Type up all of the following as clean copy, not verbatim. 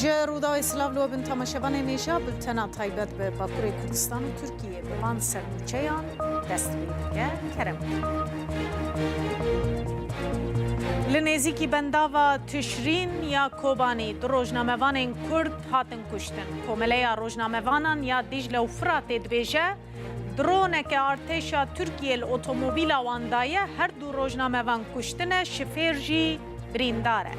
جرودا اسلاف لو بن تماشاوان نیشا بلتنا تایبت به باکوری کردستان و ترکیه به وان سرموچهان دست بیده کرم. لنزیکی بنداوا تشرین یا کوبانی در روزنامه‌وان کرد هاتن کشتن. کومله روزنامه‌وانان یا دیجل و فرات دبیجه درونه که ارتشا ترکیه اتومبیل واندایه هر دو روزنامه‌وان کشتن شفیرجی برینداره.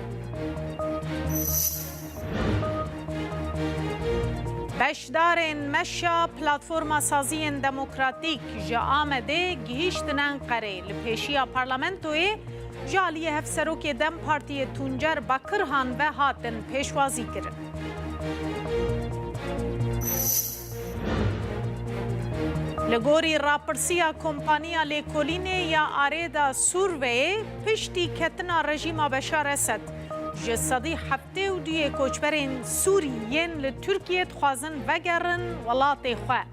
بشدارن مشا پلاتفورما سازی دموکراتیک جا آمده گهیشتنن قره لپیشیا پارلمنتوی جالی هفسروک دم پارتی تونجر بکرهان و هاتن پیشوازی کرن. لگوری راپرسیا کمپانیا لیکولینه یا آریدا سوروی پشتی کتنا رژیما بشار اسد جسدی هفته و دیه کوچبرین سوریین لترکیه خوازن وگرن ولات خواه.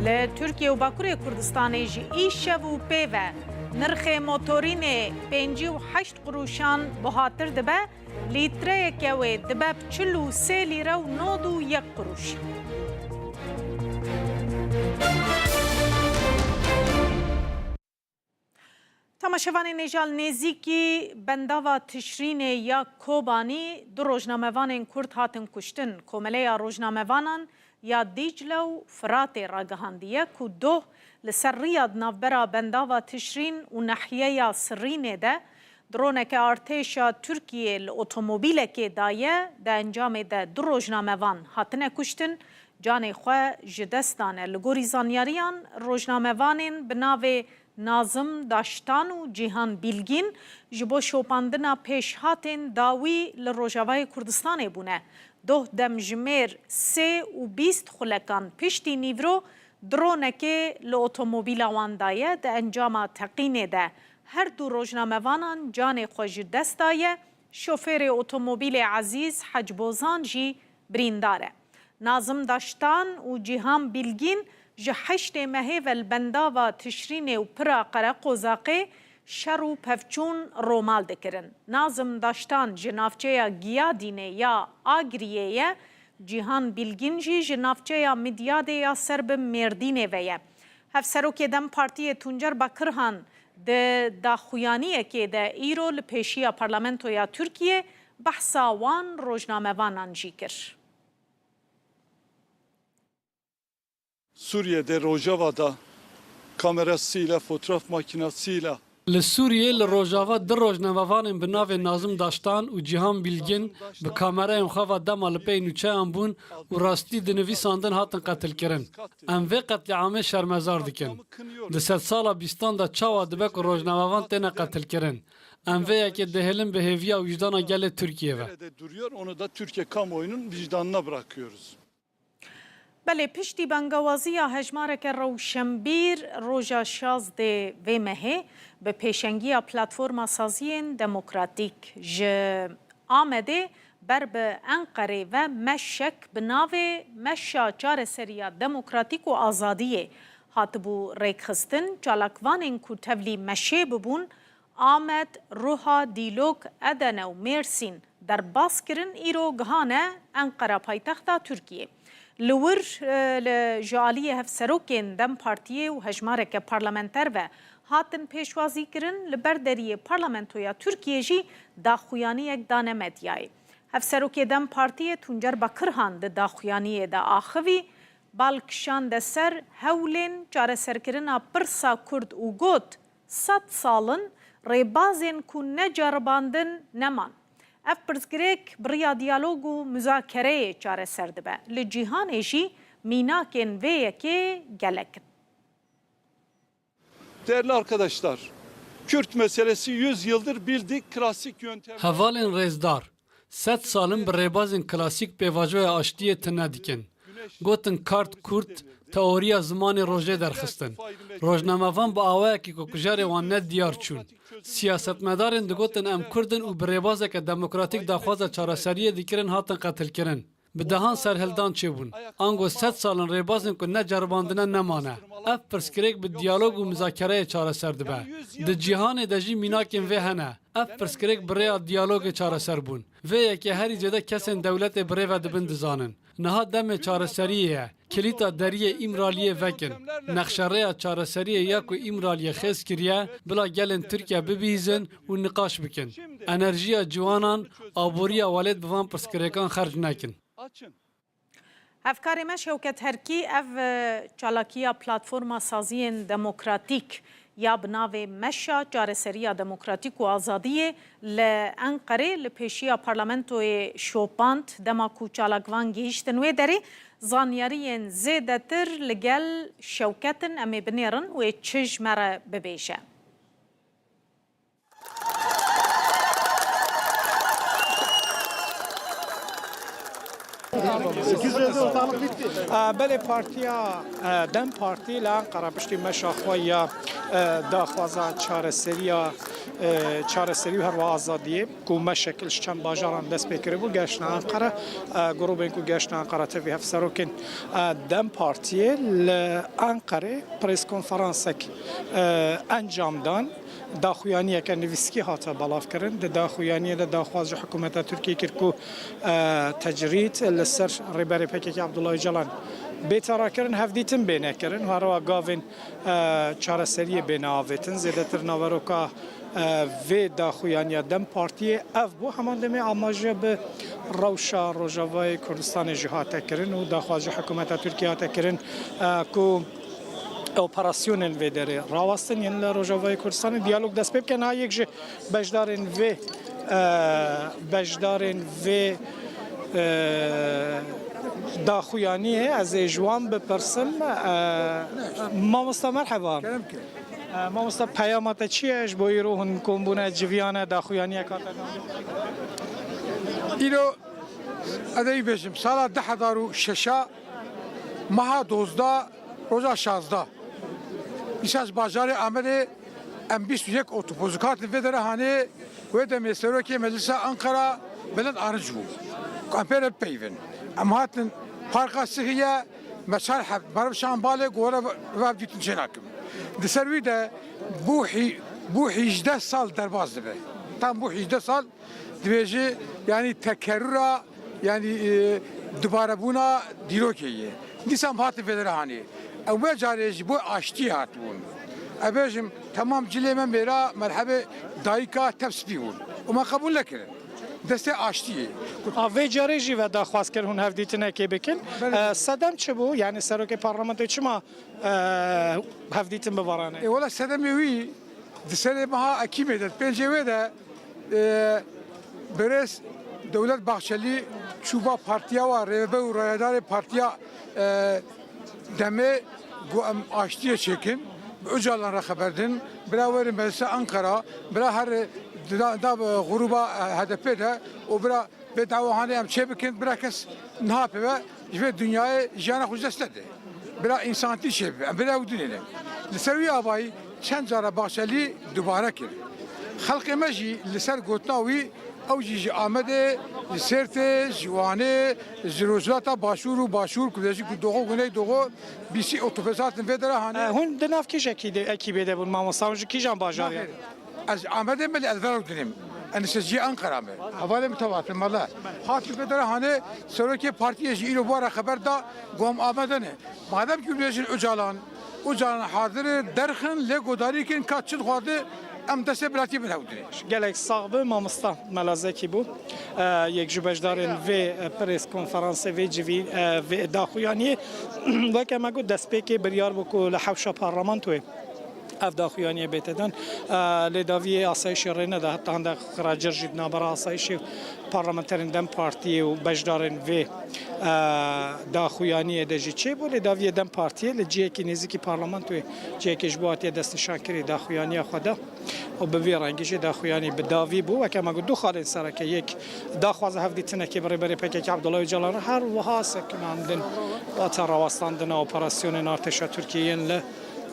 لترکیه و باکوری کردستانی جی ایشه و پیوه نرخ موتورین 58 قروشان بهاتر دبه لیتره که دبه 43 لیره و 91 قروش. تماشاوان نژال نزیکی بنداوا تشرین یا کوبانی در روزنامه‌وان کرد هاتن کشتن. کومله روزنامه‌وانان یا دیجل و فرات راگهاندیه که دو لسر ریاد نافبرا بنداوا تشرین و نحیه یا سرینه ده درونه که ارتشا ترکیه الاتومبیل که دایه ده انجام ده در روزنامه‌وان هاتن کشتن جان خواه جدستانه. لگوری زانیاریان روزنامه‌وانین بناوه نازم داشتان و جیهان بیلگین جبو شوپاندنا پیش هاتین داوی لروجاوای کردستان بونه. دو دمجمیر 3 و 20 خلکان پشتی نیورو درونکه لاتومبیل واندایه ده انجام تقینه ده. هر دو روزنامه‌وانان جان خوش دستایه شوفر اتومبیل عزیز حجبوزان جی برینداره. نازم داشتان و جیهان بیلگین جهشت مهی و البندا و تشرین و پرا قرق و زاقه شر و پفچون رومال دکرن. نازم داشتان جنافچه گیادینه یا آگریه جیهان بیلگین جی جنافچه مدیاده یا سرب مردینه ویه. هفسروک دم پارتی تونجر بکرهان ده داخویانیه که ده ایرو لپیشیا پارلمنتو یا ترکیه بحثا وان روزنامه‌وانان جی کر. Suriye'de Rojava'da kamerasıyla, fotoğraf makinesiyle لسوریه لروجاوا در روزنامه‌وان بناو نازم داشتان و جیهان بیلگین به کامرای خوا دما لپی نوچه بون و راستی دنویساندن هاتن قتل کرن. ام وی قتل عام شرمزار دکن. ده 100 سالا بیستان دا چاوا دبک روزنامه‌وان تنه قتل کرن. ام وی که دهلن به هویه و وجدان گل ترکیه و. duruyor. Onu da Türkiye kamuoyunun vicdanına bırakıyoruz. بله پشتی بنگوازی هجماره که روشنبیر روژا 16 و مهه به پیشنگی پلاتفورما سازی دموکراتیک آمده بر به انقره و مشک بناو مشا چار سریا دموکراتیک و آزادیه هاتبو ریکخستن چالاکوانین کو تولی مشه ببون آمد روحا دیلوگ ادن و مرسین در باس کرن ایرو گهانه انقره پایتخت ترکیه. لور لجالی هفسروکین دم پارتیه و هجمارک پارلمانتر و هاتن پیشوازی کرن لبردری پارلمانتویا ترکیه جی داخویانی یک دانه مدیای. هفسروک دم پارتیه تونجر بکرهان ده داخویانی ده آخوی بالکشان ده سر هولین چاره سرکرنا پرسا کرد و گوت 100 سالن ریبازین کو نجرباندن نمان. اف پرسگریک بریا دیالوگ و مذاکره چاره سرد به لجیهان ایشی میناکن ویه که گلکن. Değerli arkadaşlar, Kürt meselesi 100 yıldır bildik klasik yöntem. هوالن رزدار 100 سالن بر ریبازن کلاسیک پیواجوی آشتیه تنه دیکن. گوتن کارت کورت تئوریا زمان روژه درخستن. روزنامه‌وان با آوه که کجار وان ند دیار چون. سیاستمدارن دگوتن ام کردن و بر ریبازه که دموکراتیک داخواز چارەسەریه دیکرن هاتن قتل کرن. bi dehan serhildan çêbûn. Ango 100 salên rêbazên ku ne ceribandine nemane. Ev pirsgirêk bi diyalog û müzakereyê çareser dibe. Di cîhanê de jî mînakên vê hene. Ev pirsgirêk bi rêya diyalogê çareser bûn. Vê yekê herî cêde kesên dewletê bi rêve dibin dizanin. Niha demê çareseriyê ye. Kilîta deriyê îmraliyê vekin. Nexşereya çareseriyê ya ku îmraliyê xêz kiriye, bila gelên Tirkiye bibîzin û niqaş bikin. Enerjiya ciwanan, aboriya welêt bi van pirsgirêkan xerc nekin. Hevkarê me Şewket Herkî ev çalakiya platforma saziyên demokratîk ya bi navê Meşa Çareseriya Demokratîk û Azadiyê li Enqerê li pêşiya parlamentoyê şopand dema ku çalakvan gihîştin wê derê zanyariyên zêdetir li gel Şewketin em ê binêrin wê çi me re bibêje. بله پارتیا دم پارتی لانقره پشتی مشاخویا داخوازا چارەسەری و هەروە ئازادیە کو مەشەکلش چەند باژاران دەست پێکرد بوو گەشتە ئەنقەرە گروپێک و گەشتە ئەنقەرە تەوی هەفسەرۆکن دەم پارتیە لە ئەنقەرێ پرس کۆنفەرانسێک ئەنجامدان داخویانیەکە نویسکی هاتە بەڵاوکردن لە داخویانیەدا داخوازی حکوومەتە تورکی کرد و تەجریت لەسەر ڕێبەری پێکێکی عەبدوڵای جەلان بێتاڕاکردن هەفدیتن بێنەکردن و هەروە گاڤین چارەسەریە بێناوێتن زێدەتر ناوەرۆکە vê daxuyaniya dem partiyê ev bû heman demê amaje bi rewşa Rojavayê Kurdistanê jî hate kirin û daxwaza hikûmeta Tirkiye hate kirin ku operasyonên vê derê rawastin yên li Rojavayê Kurdistanê diyalog dest pê bikin ha yek ji beşdarên vê daxuyaniyê ez ê ji wan bipirsim mamosta merheba مامۆستا پەیامەتە چییەش بۆ ئیرۆ هەن کۆمبوونە جڤیانە داخویانیە کاتە ئیرۆ ئەدەی بێژم ساڵا 2006 مەها 12 ڕۆژا 16 بیساز باژارê Amedê em 21 otopozikatên vê derê hanê wê demê serokê Meclisa Ankara beled arınc bû em pê re peyvin em hatin parka Sihiye meçar berev Şambalê gore vev dîtin çê nakim di ser wî de bû 18 sal derbas dibe tam bû 18 sal dibêjî yanî tekerrura yanî dibarebûna dîrokê ye dîsam hatin vê derê hanê ew wê carê ji bo aştiyê hatibûn ew bêjim temam cilê me mêra merhebê dayika tepspî bûn û me qebûl nekirin destê aştiyê vê carê jî ve daxwazkir hûn hevdîtinekê bikin sedem çi bû yanî serokê parlamentoyê çima hevdîtin bivarane wala sedemê wî di serê meha Ekîmê de pêncê wê de birêz Dewlet Baxşelî çûba partiya wa rêveber û rayedarê partiya demê got em aştiyê çêkin bi Öcalan re xeber din bira werî Meclisa Ankara bira her da gruba HDP de û bira bê dawahanê em çê bikin bira kes niha pêve ji vê dünyayê jiyana xwe dest nede bira însanî çê bibe em bira ew dinêne li ser wî avayî çend cara Baxşelî dubare kir xelkê me jî li ser gotina wî ew jî ji Amedê ji Sêrtê ji Wanê ji Rojhilata Başûr û Başûr ku dêjî ku Doxo Guney Doxo bîsî otobesatên vê derê hane hûn di nav kîjekî ekîbê de bûn mamosta ji kîjan bajarê ez Amedê me li ezber dinim Enişeciye Ankara me hevalê mitevatî mala hatî vê derê hane serokê partiyê jî îro wara xeber da gom Amedê ne madem ki bêjin Öcalan hazirê derxin lê godarî kirin ka çi dixwaze em destê bilatî bin hewdîne gelek sax bi mamosta melazekî bû yek ji beşdarên vê prês konferansê vê civî vê daxuyaniyê weke me got destpêkê biryar bû ku li hewşa parlamentoyê ev daxuyaniye bêtedan lêdaviyê asayişê rê neda heta hende xiracir jî nabera asayişê parlamenterên dem partiyê û beşdarên vê daxuyaniyê de jî çêbû lêdaviyê dem partiyê li ciyekî nêzîkî parlamentoyê ciyekê ji bo hatiye destnîşankirî daxuyaniya xwe da û bi vê rengî jî daxuyanî bi davî bû weke me got du xalên sereke yek daxwaza hevdîtinekê bi rêberê pekekî Abdullah Öcalan her wiha sekinandin data rawastandina operasyonên artêşa Tirkiyeyên li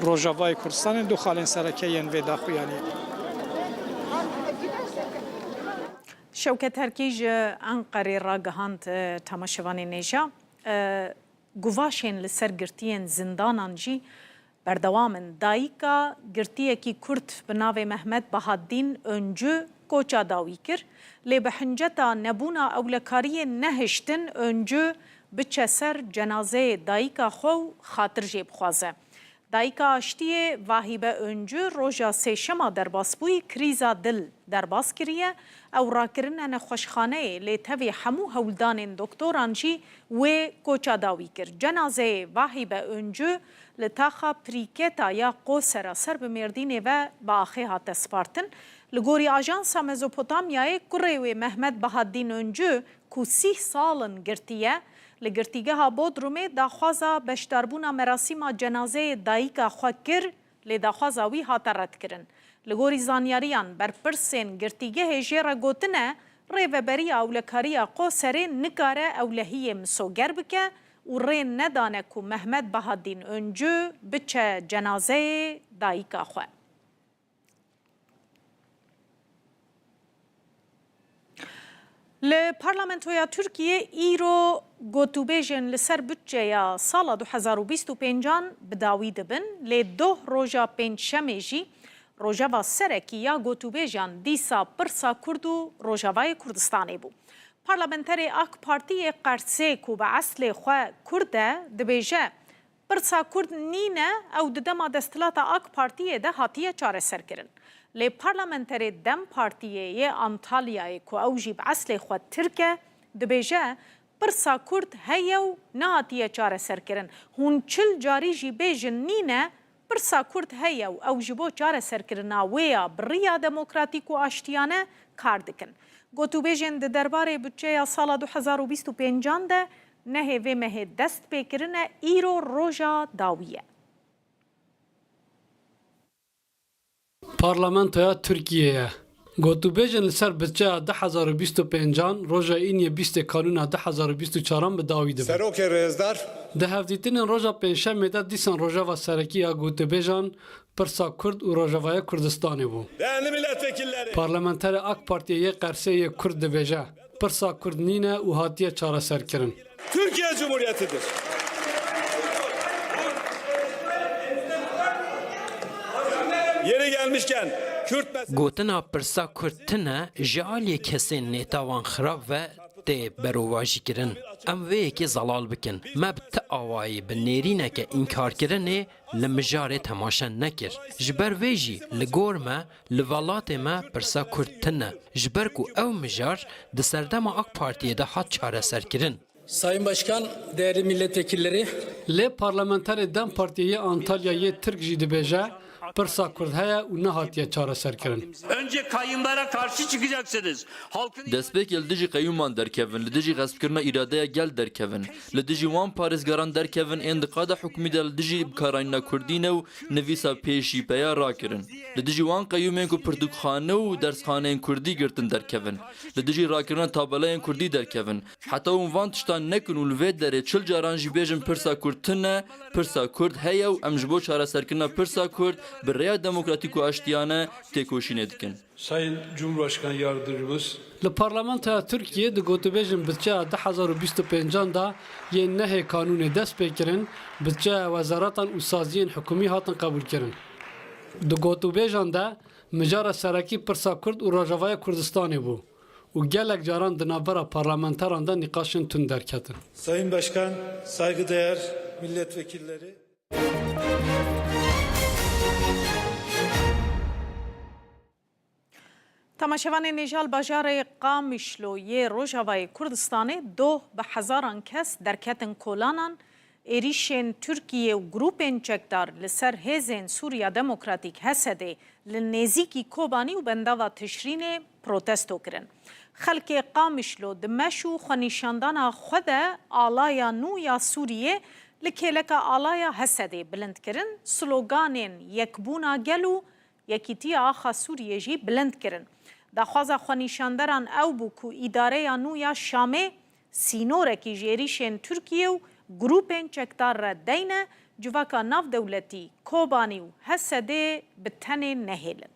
Rojavayê Kurdistanê du xalên serekeyên vê daxuyanî. شوکت هرکیج انقره را گهاند تماشاوان نیجا گواشین لسر گرتین زندانان جی بردوامن دایکا گرتیه کی کرد بناو محمد بهادین انجو کوچا داوی کر لی بحنجتا نبونا اولکاری نهشتن انجو بچه سر جنازه دایکا خو خاطر جیب خوازه. دایکا آشتیه واهیبه انجو روژا سیشما درباس بوی کریزا دل درباس کریه او راکرنن خوشخانه لی تاوی همو هولدان دکتوران جی و کوچا داوی کر. جنازه واهیبه انجو لتاخا پریکتا یا قوسرا سر بمردینه و با آخه هات سپارتن لگوری آژانسا مزوپوتامیای کره محمد بهادین انجو کو 30 سالن گرتیه لگرتیگه ها بودرومه داخوازا بشتربونا مراسیما جنازه دایکا خواه کر لی داخوازا وی هاتا رد کرن. لگوری زانیاریان بر پرسین گرتیگه هجیره گوتنه ریوبری اولکاریا قوسره نکاره اولهی مسوگر بکه و ری ندانه که محمد بهادین انجو بچه جنازه دایکا خواه. لپارلمنتویا ترکیه ایرو گوتوبیجن لسر بودجه یا سال 2025 بداوی دبن لی 2 روژا پنج شمیجی روژاوا سرکی یا گوتوبیجان دیسا پرسا کردو روژاوای کردستانی بو. پارلمنتری اک پارتی قرسه کو به اصل خواه کرده دبیجه پرسا کرد نینه او ددما دستلاتا اک پارتی ده هاتیه چاره سر کرن. لی پارلمنتری دم پارتیه یه انتالیای که اوجی به اصل خود ترکه دبیجه پرسا کرد هیو نهاتیه چاره سر کرن. هون چل جاری جی بیجن نینه پرسا کرد هیو اوجی بو چاره سر کرنا ویا بریا دموکراتیک و آشتیانه کار دکن. گوتو بیجن ده درباره بودجه سال 2025 ده نهی و مه دست بکرنه ایرو روژا داویه. پارلمانتویا ترکیه گوتوبیجن لسر بچه 2025 روژا اینیه 20 کانون 2024 به داوی دبن. سروک رزدار ده هفدیتین روژا پنجشنبه ده دیسان روژا و سرکی یا گوتوبیجن پرسا کرد و روژاوای کردستانی بو. değerli milletvekilleri پارلمانتر اک پارتیه قرسه کرد دبیجه پرسا کرد نینه و هاتیه چاره سر کرن. Türkiye Cumhuriyeti'dir. Yeri gelmişken Kürt meselesi گوتنا پرسا کردتنه جعالی کسی نیتاوان خراب و تی برواجی کرن. ام وی که زلال بکن. مبت آوایی به نیرینه که انکار کرنه لمجاره تماشا نکر. جبر ویجی لگور ما لولات ما پرسا کردتنه. جبر کو او مجار دسردم اک پارتیه ده حد چاره سر کرن. Sayın Başkan, değerli milletvekilleri, لی پارلمانتر دم پارتیه انتالیای ترک جی دبیجه پرسا کرد هیا و نه هاتیه چاره سر کرن. Önce kayınlara karşı çıkacaksınız. Halkın دەستپێک لە دژی قەیومان دەرکەون لە دژی غەسبکردنە ئیرادەیە گەل دەرکەون لە دژی وان پارێزگاران دەرکەون ئێندقادا حکومیدا لە دژی بکارانینا کوردینە و نەویسا پێشیپەیە ڕاکردن لە دژی وان قەیومێن و پردوکخانە و دەرسخانەیەن کوردی گرتن دەرکەون لە دژی ڕاکردنە تابەلەیەن کوردی دەرکەون حتا وان تشتان نەکن و لێ دەرێ چل جاران jî bêjin pirsa Kurdtine pirsa Kurd heye û em ji bo çareserkirina pirsa Kurd bi rêya demokratîk û aştiyane têkoşînê dikin. Sayın Cumhurbaşkanı Yardımcımız لی پارلمانتر ترکیه ده گوتوبیجن بچه 2025 دا یه نه کانون دست بکرن بچه وزارتان و سازین حکومی هاتن قبول کرن. ده گوتوبیجن دا مجار سرکی پرسا کرد و راجوای کردستانی بو و گلک جاران دنابرا پارلمانتران دا نقاشن تون درکتن. Sayın Başkan, saygıdeğer milletvekilleri تماشاوان نیجال باجار قامشلو یه روژاوای کردستانی 2 به هزاران کس درکتن کولانان ایریشن ترکیه و گروپین چکدار لسر هزین سوریا دموکراتیک هسده لنزیکی کوبانی و بنداوا تشرین پروتستو کرن. خلق قامشلو دمشو خانیشاندان خود آلایا نو یا سوریه لکیلکا آلایا هسده بلند کرن سلوگانین یکبونا گلو یکیتی آخا سوریه جی بلند کرن. داخوازا خوانیشاندران او بو کو اداره نو یا شامه سینوره کی جیریشن ترکیه و گروپین چکدار را دینه جواکا ناف دولتی کوبانی و حسده بتنه نهیلن.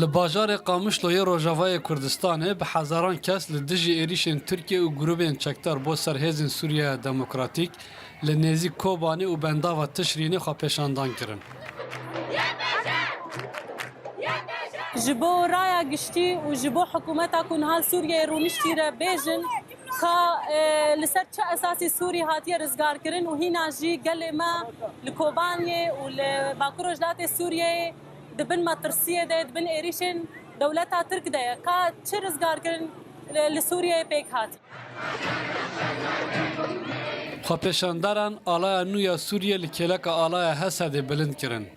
Li bajarê Qamişloyê Rojavayê Kurdistanê bi hezaran kes li dijî êrişên Tirkiye û grûpên çekdar bo serhêzên Sûriya Demokratîk li nêzî Kobanî û bendava Tişrînê xwepêşandan kirin. Ji bo raya giştî û ji bo hikûmeta ku nihal Sûriyeyê rûniştî re bêjin ka li ser çi esasî Sûrî hatiye rizgarkirin û hîna jî gelê me li Kobaniyê û li Bakur Rojhilatê Sûriyeyê dibin metirsiyê de dibin êrişên dewleta Tirk de ye ka çi rizgarkirin li Sûriyeyê pêk hatî. Xwepêşandaran alaya nû ya Sûriye li kêleka alaya Hesedê bilind kirin.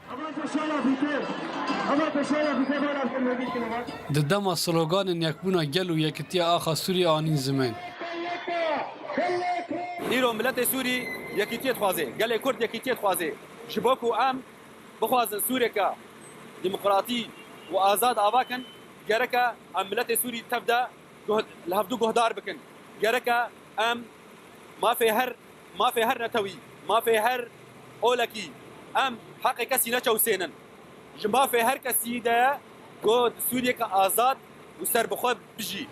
Di dema sloganên yekbûna gel û yekîtiya axa Sûriye anîn zimên. îro milletê Sûrî yekîtiyê dixwaze, gelê Kurd yekîtiyê dixwaze. Ji bo ku em bixwazin Sûriyeka demokratî û azad avakin, gereke em milletê Sûrî tev de li hevdû guhdar bikin. Gereke em mafê her netewî, mafê her olekî, em heqê kesî neçewsênin. Ji mafê her kesî de got Sûriyeka azad û serbixwe bijî.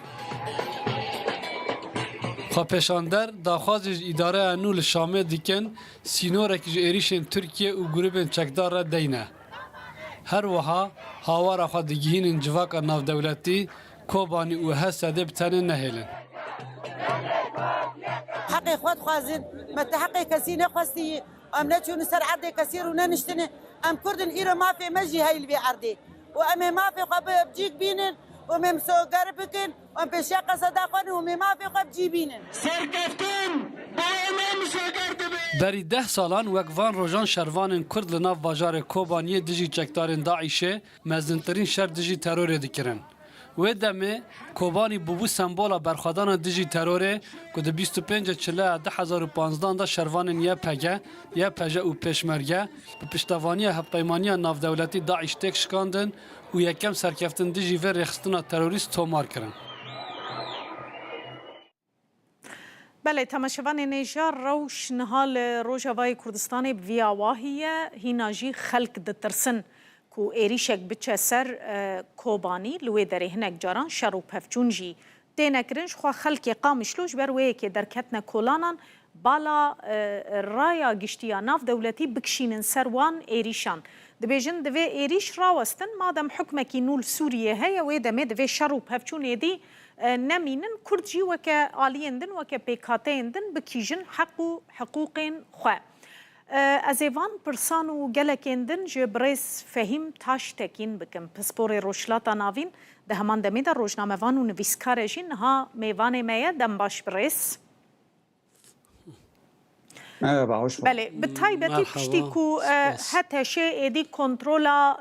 Xwepêşander daxwazê ji îdareya nû li Şamê dikin sînorekî ji êrişên Tirkiye û grûpên çekdar re deyne. Her wiha hawara xwe digihînin civaka navdewletî Kobanî û Hesedê bi tenê nehêlin. Heqê xwe dixwazin, me te heqê kesî nexwestî, em neçûne ser erdê kesî û neniştine, em Kurdin îro mafê me jî hey li vê erdê. û em ê mafê xwe bicîk bînin û em ê soger bikin û em pêşiya qeseda xwe û em ê mafê xwe bicî bînin. Serkeftin em soger dibin. Berî 10 salan wek van rojan şervanên Kurd li nav bajarê Kobaniyê dijî çekdarên Daişê mezintirîn şer dijî terorê dikirin. Wê demê Kobanî bûbû sembola berxwedana dijî terorê ku di 25 çileya 2015 da şervanên YPG û Pêşmerge bi piştevaniya hevpeymaniya navdewletî Daîş têk şikandin û yekem serkeftin dijî vê rêxistina terorîst tomar kirin. بله تماشاوان نێژار ڕەوش نهال ڕۆژاوای کوردستانی via wahiye hîna jî xelk ditirsin ku êrîşek biçe ser Kobanî li wê derê hinek caran şer û pevçûn jî têne kirin ji xwe xelkê Qamişlo ji ber wêyekê derketine kolanan bala raya giştiya navdewletî bikişînin ser wan êrîşan. Dibêjin divê êrîş rawestin madem hukmekî nû li Sûriyê heye wê demê divê şer û pevçûnê dî nemînin Kurd jî weke aliyên din weke pêkhateyên din bikîjin heq û hiqûqên xwe. Ez ê van pirsan û gelekên din ji birêz Fehîm Taştekîn bikim. Pisporê Rojhilata Navîn di heman demê de rojnamevan û nivîskare jî niha mêvanê me ye dem baş birêz. Merhaba, hoş bulduk. Bele, bi taybetî piştî ku heteşê êdî kontrola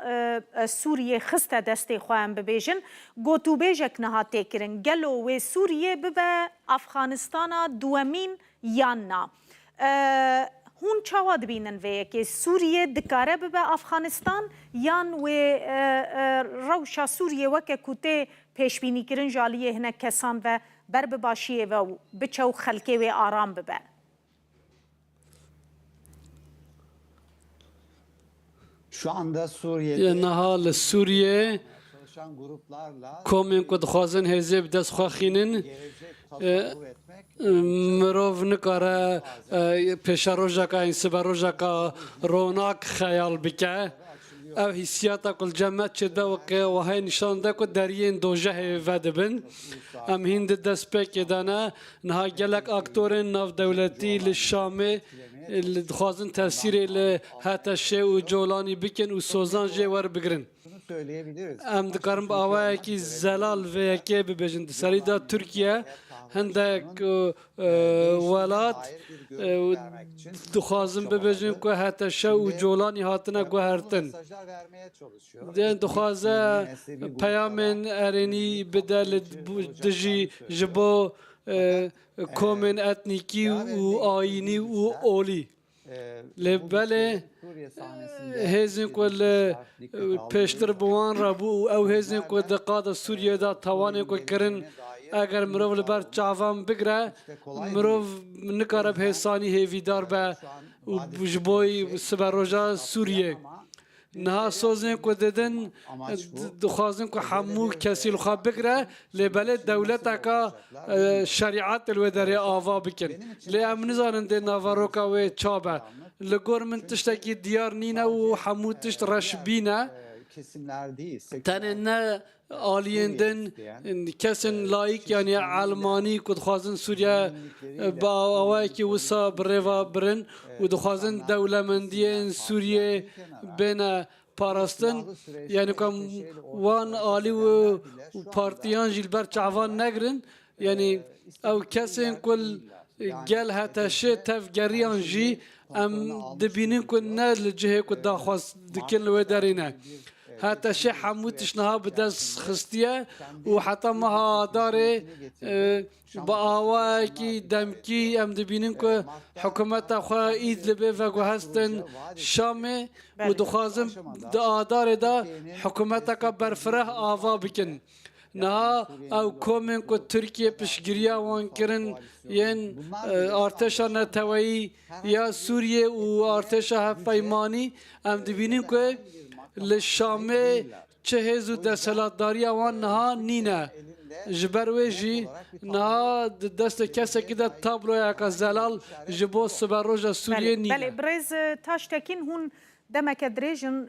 Sûriyê xiste destê xwe em bibêjin, gotûbêjek niha têkirin. Gelo wê Sûriyê bibe Afxanistana duwemîn yan na. Hûn çawa dibînin vê yekê? Sûriyê dikare bibe Afxanistan yan wê rewşa Sûriyê weke ku tê pêşbînîkirin ji aliyê hinek kesan ve ber bi başiyê ve biçe û xelkê wê aram bibe. Şu anda Suriye'de Niha li Sûriyê çalışan gruplarla komên ku dixwazin hêzê bi dest xwe xînin mirov nikare pêşa rojeka sibe rojeka ronak xeyal bike. Ev hissiyata ku cemet çide weke wehey nîşan de ku deriyên dojehê vedibin. Em hîn di destpêkê de ne niha gelek aktorên navdewletî li Şamê dixwazin tesîrê li Heteşê û Colanî bikin û sozan jê werbigirin. söyleyebiliriz. Em dikarin bi awayekî zelal vê yekê bibêjin. Di serî de Tirkiye hindek welat dixwazin bibêjin ku Heteşe û Colanî hatine guhertin. Dên dixwaze peyamên erênî bide li dijî ji bo komên etnîkî û ayînî û olî. Lê belê hêzên ku li pêştir bi wan rabû û ew hêzên ku di qada Sûriyê de tawanê ku kirin eger mirov li ber çavan bigire mirov nikare bi hêsanî hêvîdar be û ji bo siber roja Sûriyê. نها سوزن کو ددن دخوازن کو حمو کسی لخوا بگره لبلد دولتا کا شریعت الوداری آوا بکن لی امن زانن دی ناواروکا و چابه لگور من تشتکی دیار نینه و حمو تشت رشبینه kesimler değil. تنه نه آلیندن کسن لایک یعنی علمانی که دخوازن سوریا با آوایی که وسا بروا برن و دخوازن دولمندی سوریه بین پاراستن یعنی که وان آلی و پارتیان جلبر چعوان نگرن یعنی او کسن کل گل هتشه تفگریان جی ام دبینین که نه لجهه که داخواز دکن لوی دارینه حتى شي حموتش نها بدس خستيه وحتى ما داري باواكي دمكي ام دبينكو حكومه اخو ايد لبي فغو هستن شامي ودخازم دار دا حكومتك برفره آوا بكن نها او کومن کو ترکیه پشگیریا وان کرن ین ارتشا نتوایی یا سوریه و ارتشا پیمانی ام دبینیم که لشامه چهز و دستلاتداری آوان نها نینه جبرویجی نها دست کسی که ده تابلوی اکا زلال جبو سبروجا سوریه نینه بله برز تاشتکین هون دمک دریجن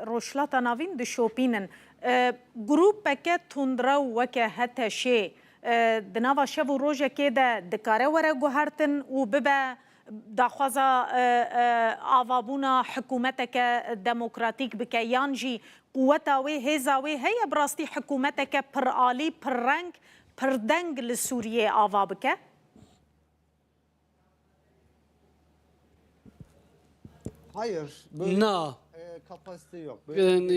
روشلاتا ناوین ده شوپینن گروپ پکت تندرا وکه حتی شی دناوا شب و روژه که ده دکاره وره گوهرتن و ببه داخوازا آوابونا حکومتك ديمقراطيك بكيان جي قوتاوي هزاوي هي براستي حكومتك پر آلي پر رنگ پر دنگ لسوريا آوابك Hayır. نا Kapasite yok.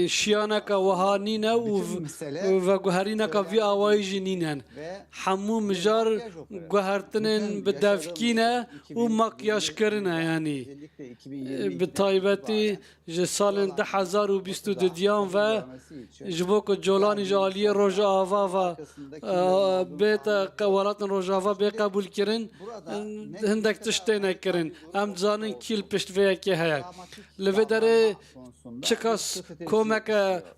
شیانه که وهانینه و گوهرینه که وی آوایی جنینن حمو مجار گوهرتنین بدفکینه و مقیاش کرنه یعنی به طایبتی جسال 2022 و جبو که جولانی جالی روژ آوا و بیت قوالات روژ آوا بی قبول کرن هندک تشتینه کرن ام زانن کیل پشت ویا که هیا لوی داره چکاس کومک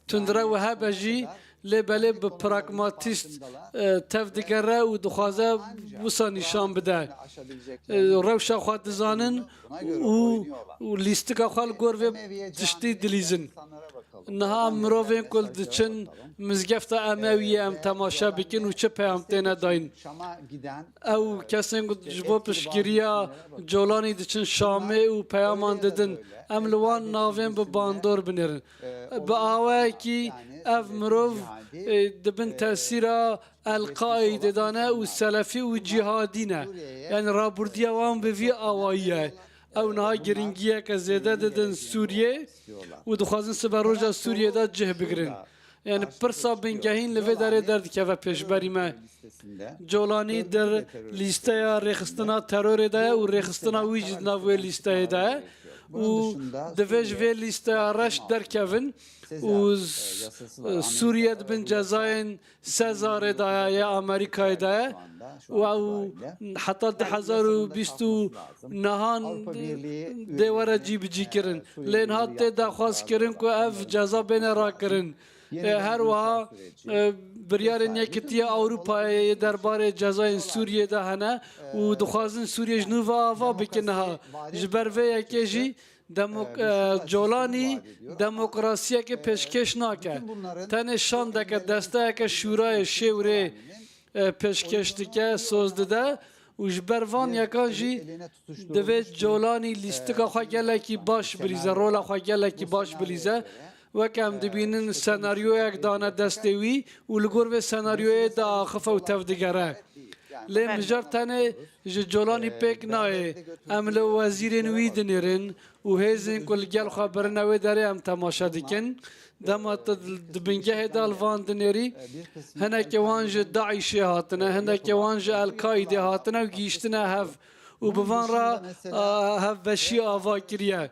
تندره و هبجی لبله به پراگماتیست تفدگره و دخوازه بوسا نشان بده روشا خواه دزانن و لیستگا خواه گروه تشتی دلیزن نها مروفین کل دچن مزگفت امویه ام تماشا بکن و چه پیامتینه داین او کسین که جبو پشگیریا جولانی دچن شامه و پیامان ددن ام لوان ناوین به باندور بنیرن با آوه کی اف مروف دبن تاثیرا القاعده دانه و سلفی و جهادینه یعنی رابردی وان به وی آوائیه او نها گرنگیه که زیده ددن سوریه و دخوازن سبروجا سوریه دا جه بگرن یعنی پرسا بنگهین لوی داره درد که و پیشبری ما جولانی در لیسته ریخستنا ترور ده و ریخستنا ویجد نوی لیسته ده و دویج وی لیسته رش در کون و سوریه بن جزاین سزار ده یا امریکای ده و حتی 2020 نهان دیواره جیب جی کرن لین هاته دخواست کرن که اف جزا بین را کرن هر وها بریارن یکیتی اروپای درباره جزای سوریه ده هنه و دخوازن سوریه جنوب آوا بکنه ها جبر وی یکی جولانی دموکراسی که پیشکش نکه تن شان دکه دسته که شورای شوره پیشکش دکه سوزده و جبروان یکان جی دوید جولانی لیستگا خواه گله کی باش بلیزه رولا خواه گله کی باش بلیزه و کم دبینن سناریو یک دانه دستوی و لگور به سناریوی دا آخفه و تفدگره لی مجار تنه جولانی پیک نای امل وزیر نوی دنیرن و هیزن کل گل خبرنوی داره هم تماشا دکن دما دبنگه دالوان دنیری هنه که وانج داعشی هاتنه هنه که وانج القاعده هاتنه و گیشتنه هف و بوان را هف بشی آوا کریه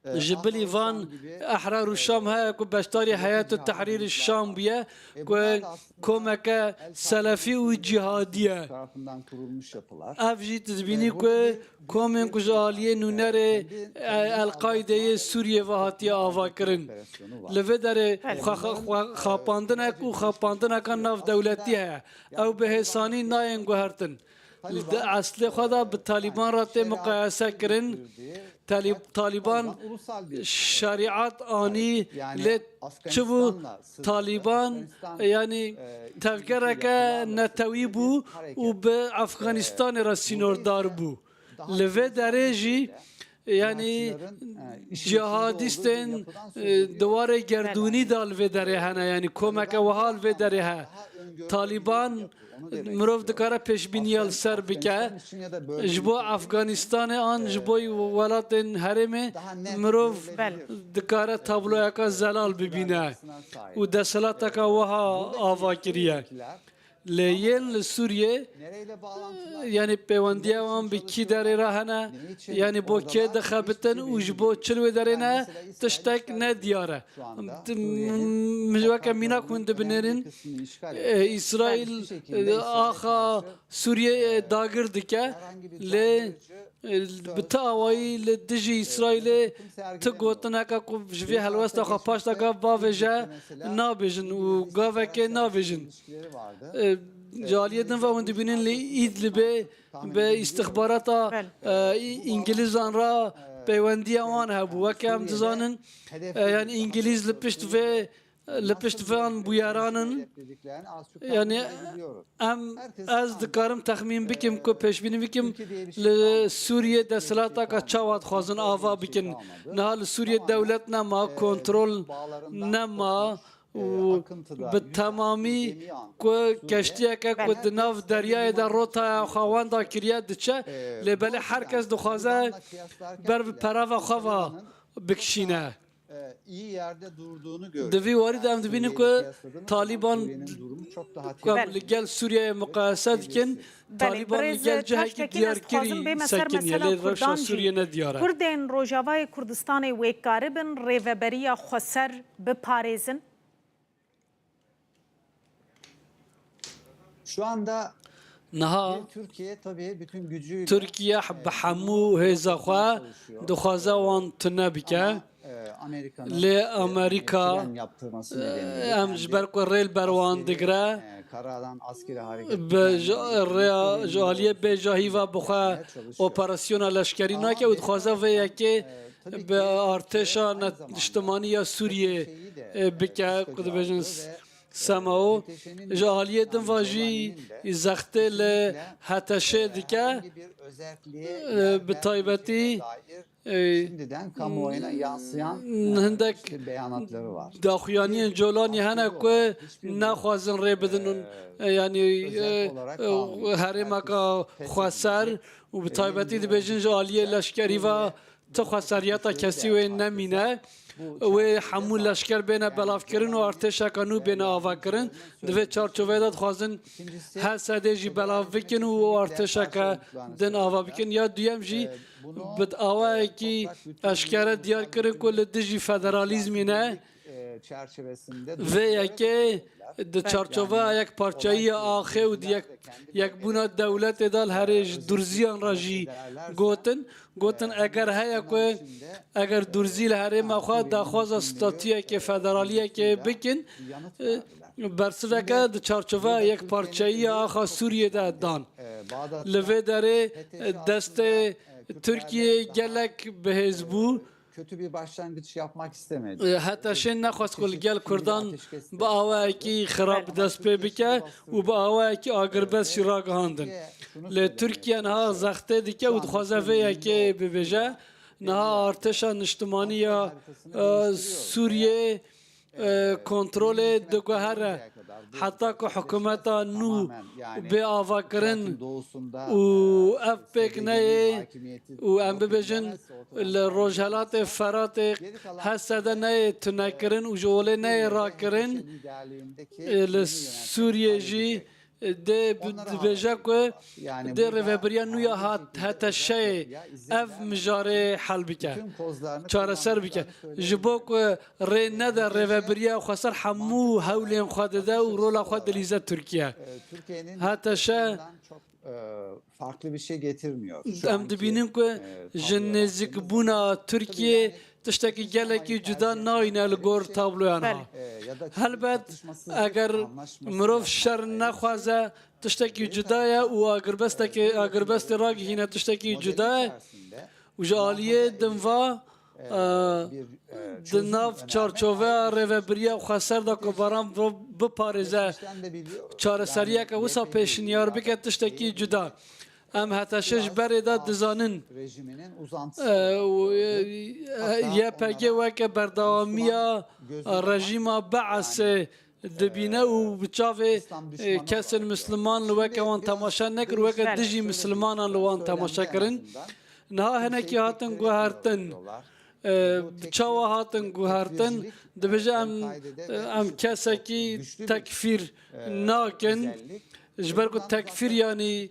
جبلي فان احرار الشام هاي كو بشتاري حياة التحرير الشام بيه كو كومك سلفي وجهادية tarafından kurulmuş yapılar. افجي تدبيني كو كومن كجاليه نونر القاعده سوريا وهاتي آوا کرن لفدر خاپاندنك و خاپاندنك ناف دولتي ہے او بهساني ناين گوهرتن اصل خدا بالطالبان رات مقایسه کرن طالبان شریعت آنی لچبو طالبان يعني تفكرك نتوي بو و بأفغانستان راسينور دار بو لفه درجي يعني جهاديستن دواره گردونی دال و داره هنه يعني کمک وحال و داره ها طالبان مروف دکاره پیشبینیال سر بکه جبو افغانستان آن جبوی ولات هرمه مروف دکاره تابلو اکا زلال ببینه و دسلات اکا وها آوا کریه لیل سوریه yani پیوندیه وان بکی داره رهنه yani بو که دخبتن و جبو چلو داره تشتک ندیاره مجوکه مینا کنده بنرین اسرائیل آخا سوریه داگر دکه لی بتاوایی لدجی اسرائیل تگوتنه که جوی هلوست آخا پاشتا گاو باوجه نابیجن و گاوه که نابیجن جاليتن فهم دبينين لإدلبة باستخبارات إنجليزان را بيوانديا وان هبو وكام تزانن يعني إنجليز لبشت فان بويارانن يعني أم از دكارم تخمين بكم كو پیشبینی بكم لسوريا دسلاتا کا چاوات خوازن آوا بكن نهال سوريا دولت نما كنترول نما و بالتمامی کو کشتیه که کو دناف دریای در روتا خوان دا کریه دچه لبله هر کس دخوازه بر پرا و خوا بکشینه iyi yerde durduğunu gördük. دوی وارد هم دبینیم که طالبان لگل سوریه مقایسه کن طالبان لگل جهه که دیار کری سکن یلی روشا سوریه ندیاره کردین روجاوای کردستان ویکاربن ریوبریا خسر بپارێزن Şu anda نها Türkiye tabii bütün gücüyle ترکیه بحمو هیزا خواه دخوازه وان تنبکه Amerika'nın لی امریکا tren yaptırması nedeniyle ام جبر کو ریل بروان دگره karadan askeri hareket جالیه به جاهی و بخوا اپراسیون لشکری نکه و دخوازه و یکی به ارتشا اجتماعی یا سوریه بکه قد بجنس سماو جالیه دن واجی زخته لحتشه دکه به تایبتی şimdiden kamuoyuna yansıyan هندک beyanatları var. داخویانی جولانی هنه که نخوازن ری بدن یعنی حرم که خواسر و به تایبتی دی بجن جالیه لشکری و تخواسریاتا کسی و نمینه و حمول لشکر بین بلاف کرن و ارتشا کنو بین آوا کرن دوی چارچوبه داد خوازن هر سده جی بلاف بکن و ارتشا که دن آوا بکن یا دویم جی بد آوا کی اشکره دیار کرن که لدجی فدرالیزمی نه و یکی د چارچوبه یک پارچایی آخه و یک بنا دولت دال هرج درزیان راجی گوتن اگر هیا که اگر درزی لهره مخواد دخواز استاتیه که فدرالیه که بکن برسره که د چارچوبه یک پارچایی آخه سوریه دان لوه داره دست ترکیه گلک به حزبو kötü bir başlangıç yapmak istemedi. حتی شن نخواست کل گل کردان با آوه کی خراب دست پی بکه و با آوه کی آگربت شراغ هاندن لی ترکیه نها زخته دیکه و دخوازه ویه که ببیجه نها ارتشا نشتمانی یا سوریه کنترل دگوهره حتی که حکومت نو به آوا کرن و اف پیک نه و ام ببیجن لروجهلات فرات هسته نه تنکرن و جوله نه را کرن لسوریه جی de dibêje ku Yani de burada, rêveberiya nû ya hete şeyê ev mijarê hel bike. tüm kozlarını Çareser bike. Ji bo ku rê nede rêveberiya xweser hemû hewlên xwe dide û rola xwe dilîze Tirkiye. Türkiye'nin Hatta şey çok farklı bir şey getirmiyor. em dibînin ku ji nêzîkbûna Tirkiye tiştekî gelekî cuda nayîne li gor tabloyan ha. Helbet eger mirov şer nexwaze tiştekî cuda ye û agirbestê ragihîne tiştekî cuda ye û ji aliyê dinva di nav çarçoveya rêveberiya xweser da ku baran biparêze çareseriyeke wisa pêşniyar bike tiştekî cuda. Em heta şeş berê de dizanin Rejiminin uzantısı. YPG weke berdewamiya rejîma Beesê dibîne û bi çavê kesên Müslüman li weke wan temaşa nekir weke dijî Müslümanan li wan temaşa kirin. Niha hinekî hatin guhertin bi çawa hatin guhertin dibêje em kesekî tekfîr nakin ji ber ku tekfîr yanî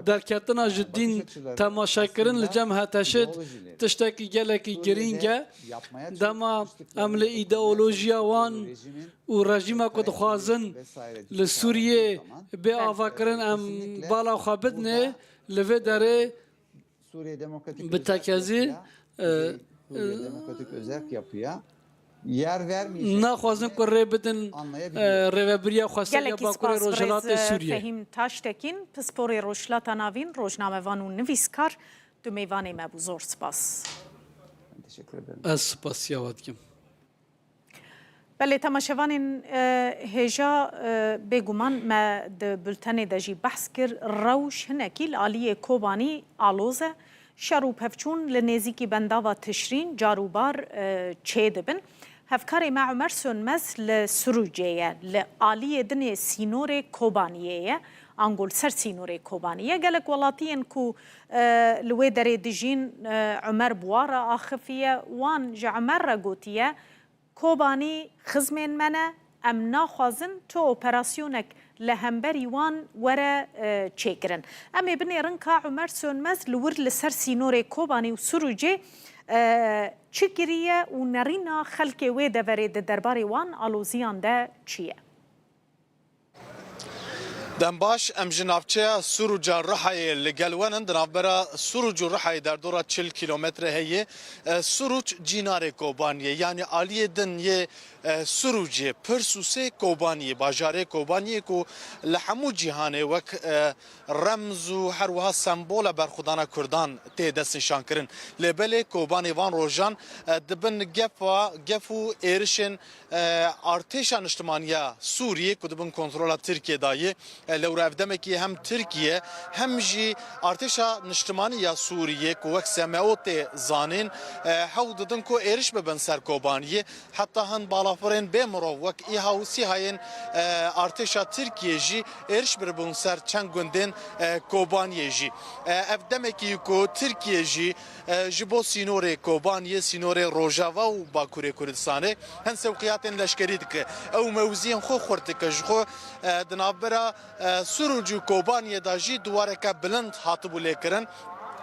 derketina ji dîn temaşakirin li cem heteşit tiştekî gelekî girîng e dema em li îdeolojiya wan û rejîma ku dixwazin li Sûriyê bê avakirin em bala xwe bidine li vê derê Suriye Demokratik bi tekezî Suriye Demokratik Özerk yapıya yer vermeyecek. naxwazin ku rê bidin rêveberiya xweseriya Gelekî Bakurê spas Rojhilatê Brez Sûriyê. Fehîm Taştekin, pisporê Rojhilata Navîn, rojnamevan û nivîskar du mêvanê me bû zor spas. Teşekkür ederim. Ez spasiya we dikim. Belê temaşevanên hêja bêguman me di bültenê de jî behs kir rewş hinekî li aliyê Kobanî aloz e şer û pevçûn li nêzîkî bendava Tişrîn carûbar çê dibin. Hevkarê me Ömer Sönmez li Surucê ye li aliyê dinê sînorê Kobaniyê ye angol ser sînorê Kobanî ye gelek welatiyên ku li wê derê dijîn Ömer Buwara axifiye wan ji Ömer re gotiye Kobanî xizmên me ne em naxwazin tu operasyonek li hemberî wan were çêkirin. Em ê binêrin ka Ömer Sönmez li wir li ser sînorê Kobanî û Surucê çi kiriye û nerîna xelkê wê deverê di derbarê wan aloziyan de çi ye? دەمباش ئەم ji navçeya Suruca Rihayê li gel wenin di navbera Suruc û Rihayê derdora 40 kilometre heye Suruc cînarê Kobaniyê yanî aliyê din yê Surucê Pirsûsê Kobaniyê bajarê Kobaniyê ku li hemû cîhanê wek remz û her wiha sembola berxwedana Kurdan tê destnîşan kirin. Lêbelê Kobanê van rojan dibin gef û êrişên artêşa niştimaniya Sûriyê ku dibin kontrola Tirkiye dayê lewra ev demekî hem Tirkiye hem jî artêşa niştimaniya Sûriyê ku wek SMO tê zanîn hew didin ku êriş bibin ser Kobaniyê heta hin balafirên bê mirov wek îha û sîhayên artêşa Tirkiye jî êriş biribûn ser çend gundên Kobaniyê jî. Ev demekî ku Tirkiye jî ji bo sînorê Kobaniyê sînorê Rojava û Bakurê Kurdistanê hin sewqiyatên leşkerî dike. Ew mewziyên xwe xurt dike ji xwe di navbera Suruc û Kobaniyê da jî duwareke bilind hatibû lêkirin.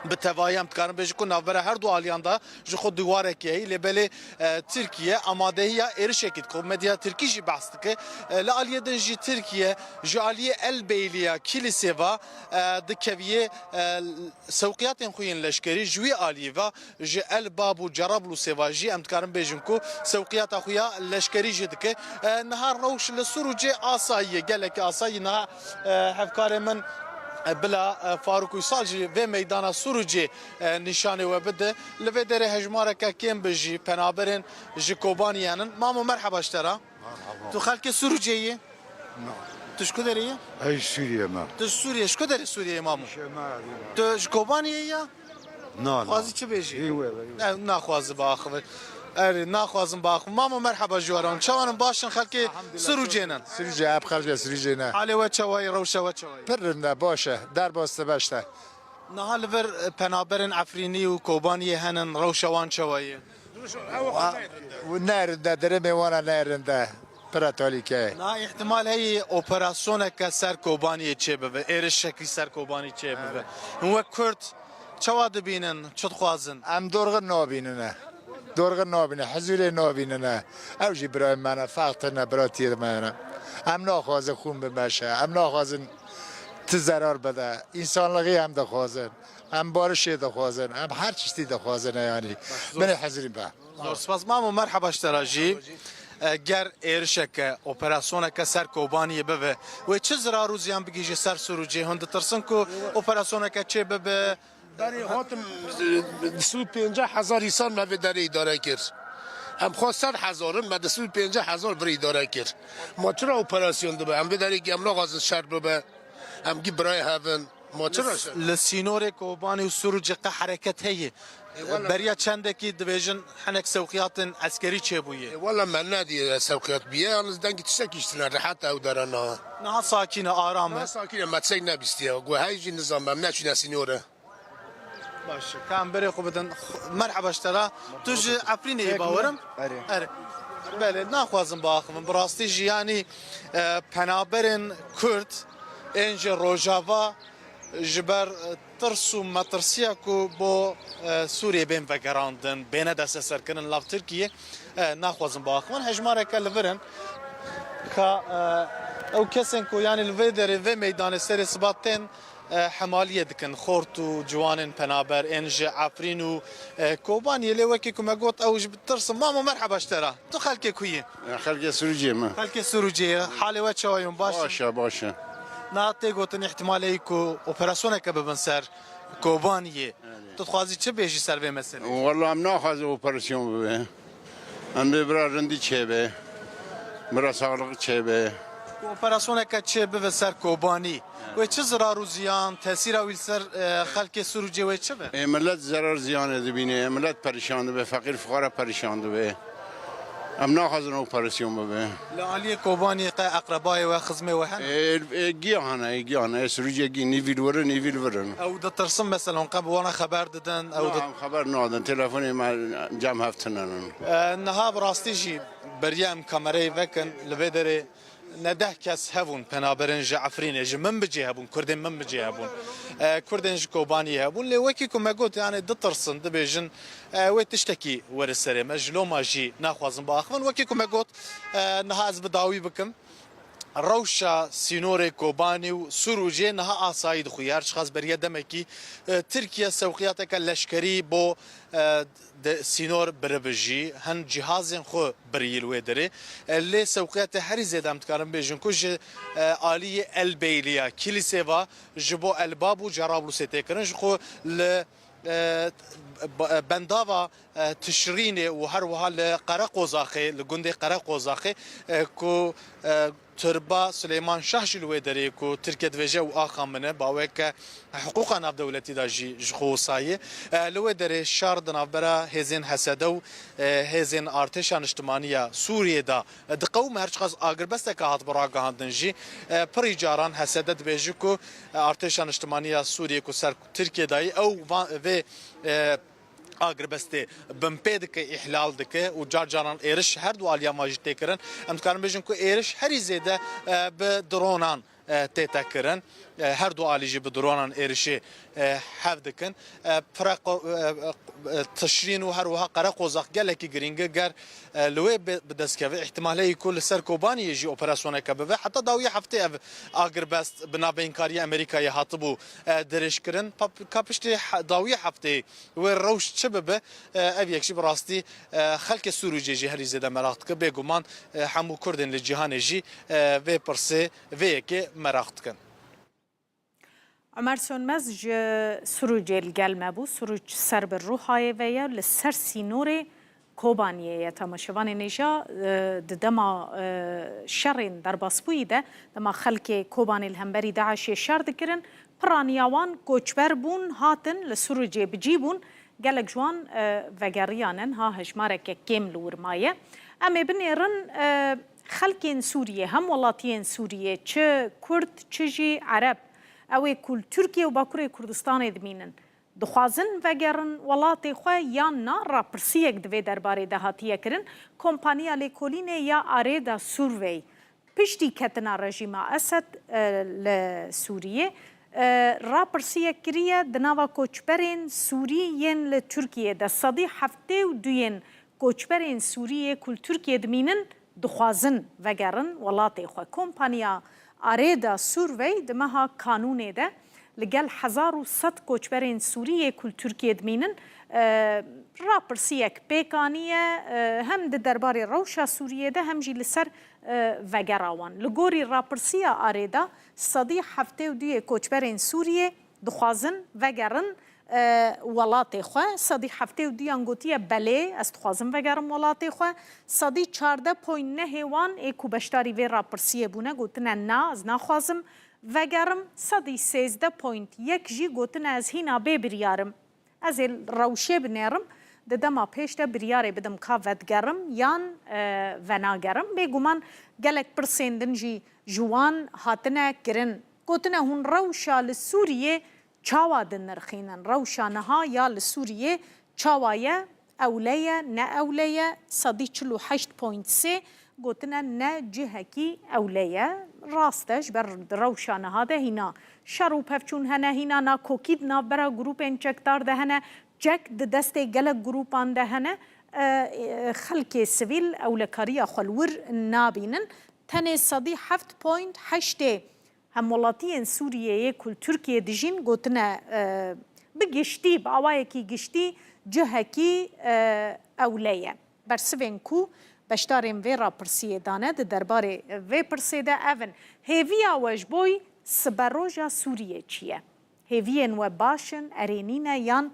Bi tevayê em dikarin bêjin ku navbera her du aliyan da ji xwe duwarekê heye lêbelê Tirkiye amadehiya êrişekî dike. Medya Tirkî jî behs dike. Li aliyê din jî Tirkiye ji aliyê Elbeyliya Kilîsêva dikeviye sewqiyatên xwe yên leşkerî ji wî aliyê ve ji Elbab û Cerablûsêva jî em dikarin bêjin ku sewqiyata xwe ya leşkerî jî dike. Niha rewş li Surucê asayî gelekî asayî niha hevkarê min bila Faruk Uysal jî vê meydana Surucê nîşanê we bide li vê derê hejmareke kêm bi jî penaberên ji Kobaniyên mamo merheba ji te re tu xelkê Surucê yî tu ji ku derê yî Ey Suriye me tu ji Sûriye ji ku derê Sûriyeyê mamo tu ji Kobaniyê ye xwazî çi bêjî naxwazi biaxivin erê naxwazim biaxivin mamo merheba ji weran çawanin başin xelkê Surucê ne Suriye hep xelkê Suriye ne halê we çawayî rewşa we çawayî Pirin de baş e derbas beş te Niha li vir penaberên Efrînî û Kobaniyê henin rewşa wan çawayî و نرنده درمه وانا نرنده پرا تالی که نا احتمال هي اوبراسيونك سر كوباني تشبه ايرش شكل سر كوباني تشبه هو كرد چوا دبینن چت خوازن ام دورغ نابیننه دورغ نابینه حزوری نابیننه او جی برای منه فقط برای تیر منه ام ناخوازن خون بمشه ام ناخوازن تزرار بده انسانلغی هم دخوازن ام بارشی دخوازن ام هر چیزی دخوازن یعنی من حزریم به زور سپاس مامو مرحبا اشتراجی گر ایرشک اپراسیونک سر کوبانی به و چه زرارو زیان بگیجی سر سروجی هند ترسن کو اپراسیونک چه به داری هاتم 250,000 انسان ما داری اداره کرد هم خواست 100,000 ما 250,000 بر اداره کرد ما چرا اپراسیون دو هم داری که امنا غاز شر به هم گی برای هفن ما چرا لسینور کوبانی و سروج حرکت هی بریا چندکی دیویژن حنک سوقیات عسکری چه بویه والله من ندی سوقیات بیه یalnız دنگی تسکیشتن راحت او درنا نه ساکینه آرامه نه ساکینه متسک نبیستی و هیچ نظام هم نچینه سینوره باشه كان بري خبدن مرحبا اشترى توجي عفريني باورم اره بله ناخوازم باخم براستي جياني پنابرن كرد انج روجاوا جبر ترسو مترسيا كو بو سوريا بين فقراندن بين دست سركن لاف تركيا ناخوازم باخم هجماره كلفرن كا او كسن كو يعني الفيدر في ميدان سري سباتين حمالیه دکن خورت و جوانن پنابر انج عفرین و کوبان یلی وکی کم گوت اوج بترسم ماما مرحبا اشترا تو خلک کویه خلق سروجی ما خلک سروجی حالی و چایم باشه باشه نه تی گوتن احتمالی کو اپراسیون که ببن سر کوبانیه تو خوازی چه بیشی سر به مثلا والله ام ناخذ اپراسیون به ام برا رندی چه به برا سالق چه به اپراسیون که چه به سر کوبانی و چه ضرر و زیان تاثیر اویل سر خلک سروجی و چه به ملت ضرر زیان دبینه ملت پریشان به فقیر فقرا پریشان به ام ناخذ اپراسیون به لالی کوبانی قا اقربای و خدمه و هن گیانه سروجی گی نیویل ورن او ده ترسم مثلا قبل وانا خبر دادن او ده خبر نادن تلفنی ما جمع هفتنن نها براستيجي بريام كاميري وكن لبدري نده کس هبون پنابرن جعفرین ج من بجی هبون کردن من بجی هبون کردن ج کوبانی هبون لی وکی کم گوت یعنی دترسن دبیجن و تشتکی ور سری مجلو ماجی ناخوازم باخون وکی کم گوت نها از بداوی بکم روشا سینور کوبانی و سروجی نها آساید خویار شخص بریه دمکی ترکیه سوقیاتک لشکری بو سینور بربجی هن جهازن خو بریل ودره لی سوقیات هری زدم تکارم بیجن کج آلی البیلیا کلیسه جبو البابو جرابلو ستکرن خو ل بنداوا تشرینه و هر وها قرقوزاخه لگنده قرقوزاخه کو تربا سليمان شاه الويدري كو تركيا دفجه واخام منه باوك حقوق ناف دولتي داجي جخوصاي الويدري شارد نافبرا هزين حسدو هزين ارتشان اجتماعيه سوريا دا دقوم هرچخاز اگر بس كهات براغاندنجي بريجاران حسد دبجه كو ارتشان اجتماعيه سوريا كو سر تركيا داي او و اگر بسته بمپید که احلال دکه و جار جاران ایرش هر دو آلیا ماجد تکرن امکان بیشتر که ایرش هری زیده به درونان تکرن هر دو آلیجی به درونان ایرشی حفظ دکن فرق تشرین و هر وها قرق وزاق گله کی گرینگه گر لوی بدسکه احتمالی کل سر کوبانی یجی اپراسیون کبه حتی داوی هفته اگر بست بنابین کاری امریکایی هاتبو درش کرن کاپشت داوی هفته و روش چبه او یکشی براستی خلک سوریجی جی هری زده مراقت که بگمان همو کردن لجهان جی و پرسه و که مراقت کن عمر سونمز سروج الگلمه بو سروج سر بر روحای ویا لسر سینور کوبانیه تماشوان نیجا دما شرین در باسپوی ده دما خلک کوبانی الهمبری داعش شر دکرن پرانیاوان کوچبر بون هاتن لسروج بجیبون گلک جوان وگریانن ها هشمارک کم لورمایه اما بنیرن خلکین سوریه هم ولاتین سوریه چه کرد چه جی عرب اوی کل ترکیه و باکوره کردستان دمینن دخوازن وگرن ولاتی خواه یا نا راپرسیک دوی درباره ده هاتیه کرن کمپانیا لیکولینه یا آریدا سوروی پشتی کتنا رژیم اسد لسوریه راپرسیک کریه دناوا کوچبرین سوریین لترکیه ده صدی هفته و دوین کوچبرین سوریه کل ترکیه دمینن دخوازن وگرن ولاتی خواه کمپانیا آریدا سوروی دمها کانونه ده لگل 1100 کوچبرین سوریه کل ترکیه دمینن راپرسیک پیکانیه هم ده درباره روشا سوریه ده هم جی لسر وگراوان لگوری راپرسیا آریدا صدی هفته و دوی کوچبرین سوریه دخوازن وگرن ولاتی خواه صدی هفته و دوی انگوتیه بله است خوازن وگرم ولاتی خواه صدی 14.9 هیوان ایکو بشتاری وی راپرسیه بونه گوتنه نا از نخوازم وگرم صدی 13.1 جی گوتنه از هینا بی بریارم از روشه بنیرم دما پیش ده بریاره بدم که ودگرم یان وناگرم بگومان گلک پرسندن جی جوان هاتنه کرن گوتنه هون روشا لسوریه چاوا دن نرخینن روشا نها یا لسوریه چاوایه اولیه نه اولیه صدی 48.3 گوتنه نه جهکی اولیه راستش بر روشا نها ده هینا شروع پفچون هنه هینا نا کوکید نا برا گروپ انچکتار ده هنه جک د دسته گلک گروپان ده هنه خلک سویل او لکاریا خلور نابینن تنه صدی 7.8 هم ولاتین سوریه کل ترکیه دجین گوتنه بگشتی باوای کی گشتی جهکی اولیه برسوین کو بشتاریم وی را پرسیه دانه ده درباره وی پرسیه ده اون هیویا وجبوی سبروجا سوریه چیه هیوین و باشن ارینینه یان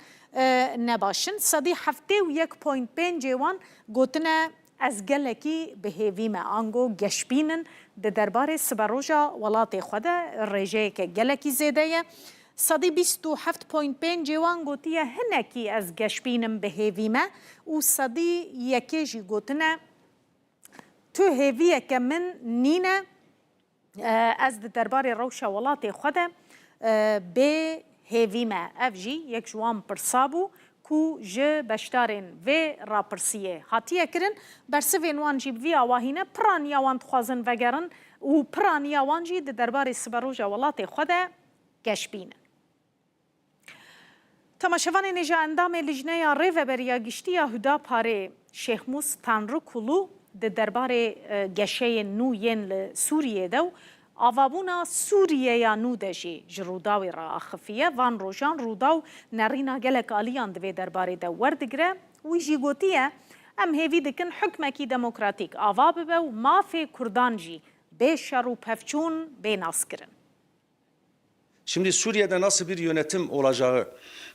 نباشن صدی هفته و 1.5 جوان گوتنه از گلکی به هیویم آنگو گشبینن ده درباره سبروجا ولات خود رجه که گلکی زیده صدی 27.5 جوان گوتیه هنکی از گشبینم به هیویمه و صدی یکی جی گوتنه تو هیویه که من نینه از ده درباره روشا ولات خود به هیویمه افجی یک جوان پرسابو کو جه بشتارن و راپرسیه هاتیه کرن برسوین وان جی وی آواهینه پرانیا وان تخوازن وگرن و پرانیا وان جی ده درباره سبروجا ولات خود گشبینن تماشاوان نجا اندام لجنه ریو بریا گشتی هدا پاره شیخ موس تنرو کلو ده درباره گشه نوین لسوریه دو آوابونا سوریه یا نو دجی جروداوی را اخفیه وان روژان روداو نرینا گلک آلیان دوی درباره دو وردگره ویجی گوتیه ام هیوی دکن حکمکی دموکراتیک آواب به و مافی کردان جی به شر و پفچون به ناس کرن. Şimdi Suriye'de nasıl bir yönetim olacağı,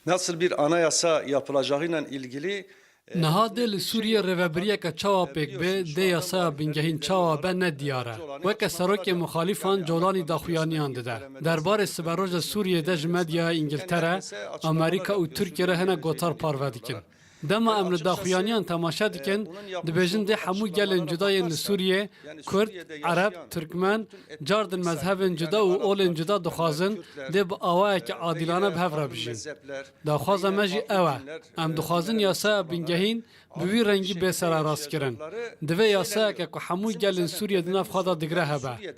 nasıl bir anayasa yapılacağıyla ilgili نهاد لسوریه ریوبریه که چاوا پیک به ده یاسا بینگهین چاوا به ندیاره وکه سروک مخالفان جولانی داخویانیان ده درباره سبروج سوریه ده جمدیا انگلتره امریکا و ترکیه را هنه گوتار پارو دیکن دما امن داخویانیان تماشا دیکن دبیجن ده همو گلن جداین لسوریه کرد، عرب، ترکمن جاردن مذهبن جدا و اولن جدا دخوازن ده با آوه که عادلانه به هفره بجین دخوازه مجی اوه ام دخوازن یاسا بینگهین بوی رنگی به سر راست کرن دوی یاسا که همو گلن سوریه دناف خدا دگره هبه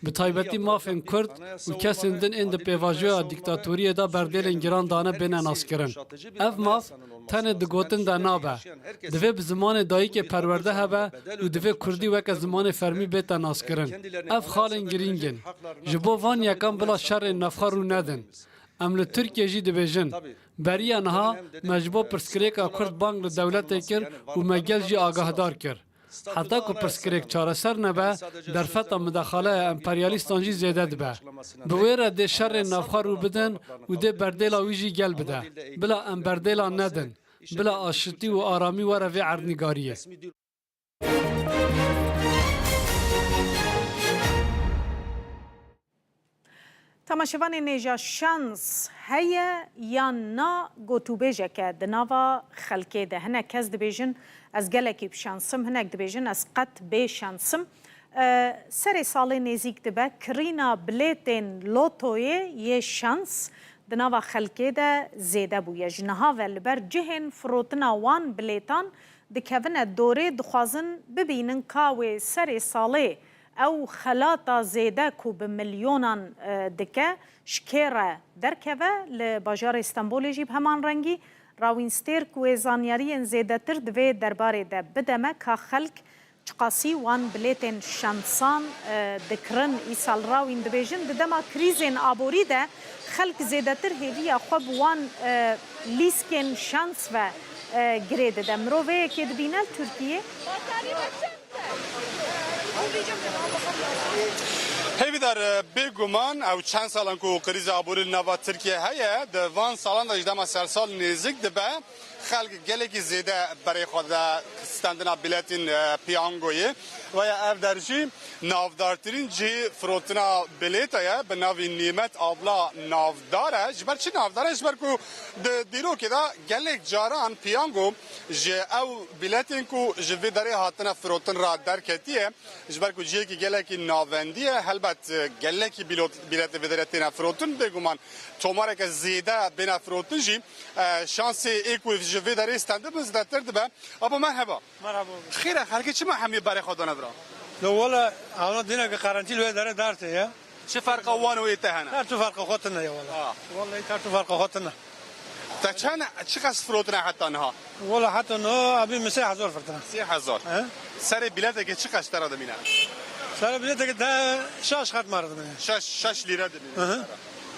به طایبتی مافن کرد و کسین دن اند پیواجوه دیکتاتوریه دا بردیلن گران دانه بینه ناس کرن اف ماف تنه دگوتن دا نابه دوی به زمان دایی که پرورده هبه و دوی کردی وکه زمان فرمی بیتا ناس کرن اف خالن گرینگن جبو وان یکم بلا شر نفخار رو ندن امل ترکیه جی دبیجن بری انها مجبور پرسکریک کرد بانگ دولت کر و مگل جی آگاهدار کر حتی که پرسکریک چاره سر نبه در فتح مداخله امپریالیستان جی زیده دبه بویره ده شر نفخار رو بدن و ده بردیلا ویجی گل بده بلا ام بردیلا ندن بلا آشتی و آرامی وره وی عرنگاریه تماشاوان نیجا شانس هیا یا نا گوتو بیجه که دناوا خلکه ده هنه کس دبیجن از گلکی بشانسم هنه دبیجن از قط بشانسم سر سال نزیک دبه کرینا بلیتن لوتوی یه شانس دناوا خلکه ده زیده بویه جنها و لبر جهن فروتنا وان بلیتان دکوین دوره دخوازن ببینن کاوی سر ساله او خلاطا زیده کو بملیونان دکه شکره درکوه لباجار استانبول جیب همان رنگی راوینستر کو زانیاری زیده تر دوی درباره ده بدمه که خلک چقاسی وان بلیتن شانسان دکرن ایسال راوین دبیجن دما کریزن آبوری ده خلک زیده تر هیوی خوب وان لیسکن شانس و گرید ده مروه که دبینه ترکیه هیویدار بگومان او چند سالان کو کریز آبوری نوا ترکیه هیا ده وان سالان دا جدما سرسال نزدیک دبه خلق گلکی زیده برای خود ستندنا بلیتین پیانگوی و یا اف درجی نافدارترین جی فروتنا بلیتایه به ناوی نیمت آبلا نافداره جبر چی نافداره جبر کو دیرو که دا گلک جاران پیانگو جی او بلیتین کو جوی داره هاتنا فروتن را درکتیه جبر کو جی که گلکی ناوندیه هلبت گلکی بلیت ودرتین فروتن بگومان توماره که زیده بین فروتن جی شانسی ایکو جوی داره استنده بزدتر دبه ابا مرحبا خیره خلکی چی ما همی برای خدا ندارم لو والله اونا دينا كارنتين وين دار دارته يا شو فرق وان ويتهنا كارتو فرق خوتنا يا والله والله كارتو فرق خوتنا تاچان چی قصد فروتنا حتی انها والله حتى انه ابي مساحه زور فرتنا 3000 سر بلیت که چی قصد داره مینا سر بلیت که ده شاش خط مرد مینا 6 لیره دمینا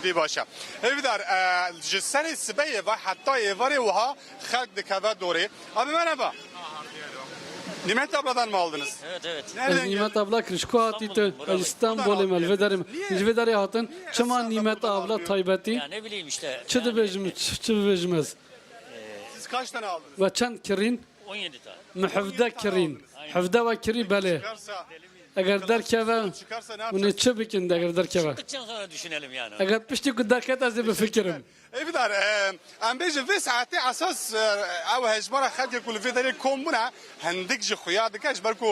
دی باشه هیدار جسر سبیه و حتی ایواری وها خلق دکبه دوره ابی مرحبا Nimet abladan mı aldınız? Evet. Nereden Nimet abla Kırışko hatıydı. İstanbul'e melvederim. Melvederi hatın. Çıma Nimet abla taybeti. Ya ne bileyim işte. Çıdı bejimiz. Siz kaç tane aldınız? Ve çend kirin? 17 tane. Mühevde kirin. Hevde ve kiri bele. Çıkarsa Eğer derkeve. Bunu çı bikin de eğer derkeve. Çıktıktan sonra düşünelim yani. Eğer pişti kudaket az bir fikrim. Evidar ام بیج في ساعتي اساس او هجبره خد كل في داري كومبنا هندك جي خويا دكاش بركو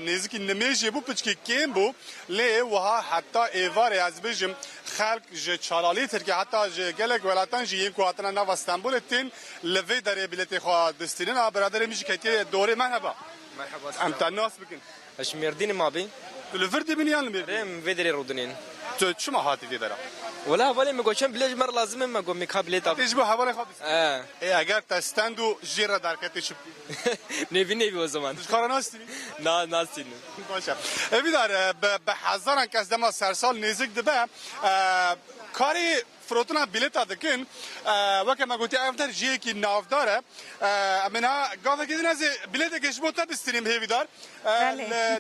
نزك نميجي بو بچكي كيم بو لي وها حتى ايفار از بيجم خلق جي چالالي تركي حتى جي گلك ولاتان جي يكو اتنا ناف اسطنبول تين لفي داري بلتي خو دستيرين برادر ميجي كتي دوري مرحبا مرحبا انت الناس بكن اش ميردين ما بين الفردي بنيان الميردين ريم فيدري رودنين شو ما هاتي في دارا ولا بالي ما قوشن بلاج مر لازم ما قوم مقابلة طب تجيبوا حوالي خالص ايه اگر تستندو جيرا دركتي شو نبي o zaman خارناستي ناستين باشه ايدار به هزاران کس دما سرسال نزدیک دبه کاری فروتنا بلیت دکن وقتی ما گفتی افدار جی کی نافداره امنا گاو که از بلیت گشمو تا بستریم هیویدار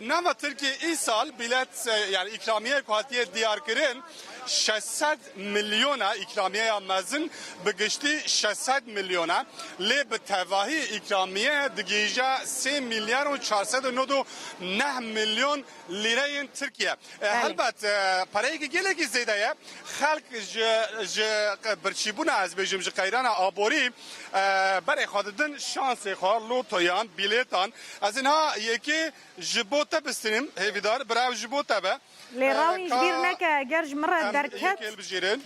نام ترکی این سال بلیت yani ikramiye kuatiye diyar kirin 600 milyona ikramiye mezin بگشتی 600 milyona لی به تواهی ikramiye دیگه 3 milyar و 499 milyon lirayın Türkiye. Elbette parayı ki gele ki zeyde خلق ج برچیبونه از بجم ج قیران آبوری برای خوددن شانس خار لوتویان بیلیتان از اینها یکی جبوته بستنیم هیویدار برای جبوته به لیراوی جبیر نکه اگر جمره درکت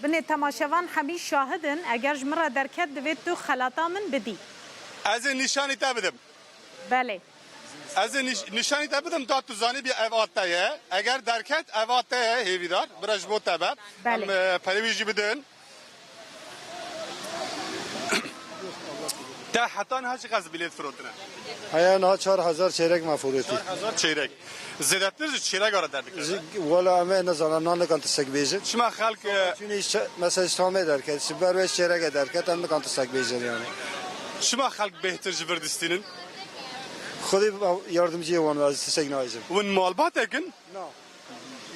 بنی تماشاوان همی شاهدن اگر جمره درکت دوید تو خلاطا من بدی از نشانی تبدم بله از نشانی تبدم تا تو زانی بی اواتایه اگر درکت اواتایه هیویدار برای جبوته به پریویجی بدن ده حتی نه چه قصد بلیت فروتنه هیا نه 4000 چیرک مفروتی 4000 چیرک زیادتر چیرک آره درک ولی اما نزدن نه کانت سگ بیزه شما خلق مثلا استامه درکت سپر و چیرک درکت هم کانت سگ بیزه یعنی شما خلق بهتر جبردستینن خودی یاردمچی وان از سگ نایزم ون مالبات اکن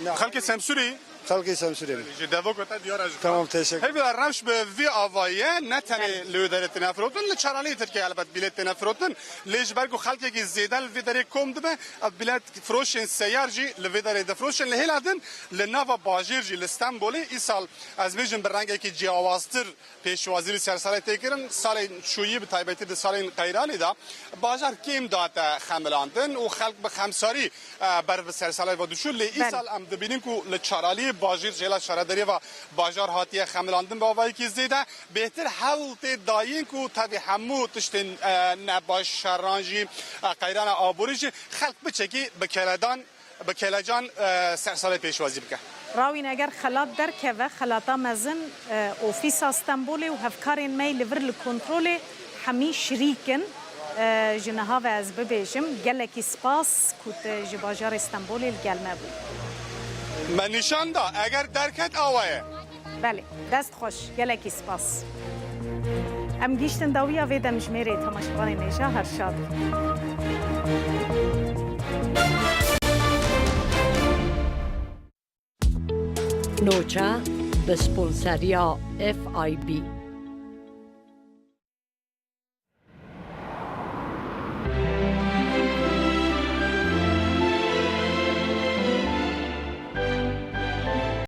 نه خلق سمسوری خلقی سمسوری جداوک و تا دیار از تمام تشکر هی روش به وی آوایه نه تنی لودرت نفروتن لچرالی ترکی البته بلیت نفروتن لیج برگو خلقی که زیدل ویدری کوم دبه بلیت فروشن سیار جی لویدری دفروشن لهلادن لناوا باجیر جی استانبولی ای سال از بیجن برنگی که جی آوازتر پیش وزیر سیاست تکرن سال شویی به تایبتی د سال قیرالی دا باجار کیم دات خملاندن و خلق به خمساری بر سیاست و دوشول ای سال ام دبینن کو لچرالی باجیر جلا شهرداری و باجار هاتیه خملاندن با وای کی زیده بهتر حالت داین کو تبی همو تشتن نباش شرانجی قیران آبوریج خلق بچکی بکلجان سال پیشوازی بکه راوین اگر خلات درکه و خلاتا مزن اوفیس استانبول و هفکارین می لور لکنترول همی شریکن جنها و از ببیجم گلکی سپاس کت جباجار استانبول الگلمه بود من نشان دا اگر درکت آوایه بله دست خوش گلکی سپاس ام گیشتن داویا و دمجمیره تماشاوان نیجا هر شاد نوچه به سپونسریا FIB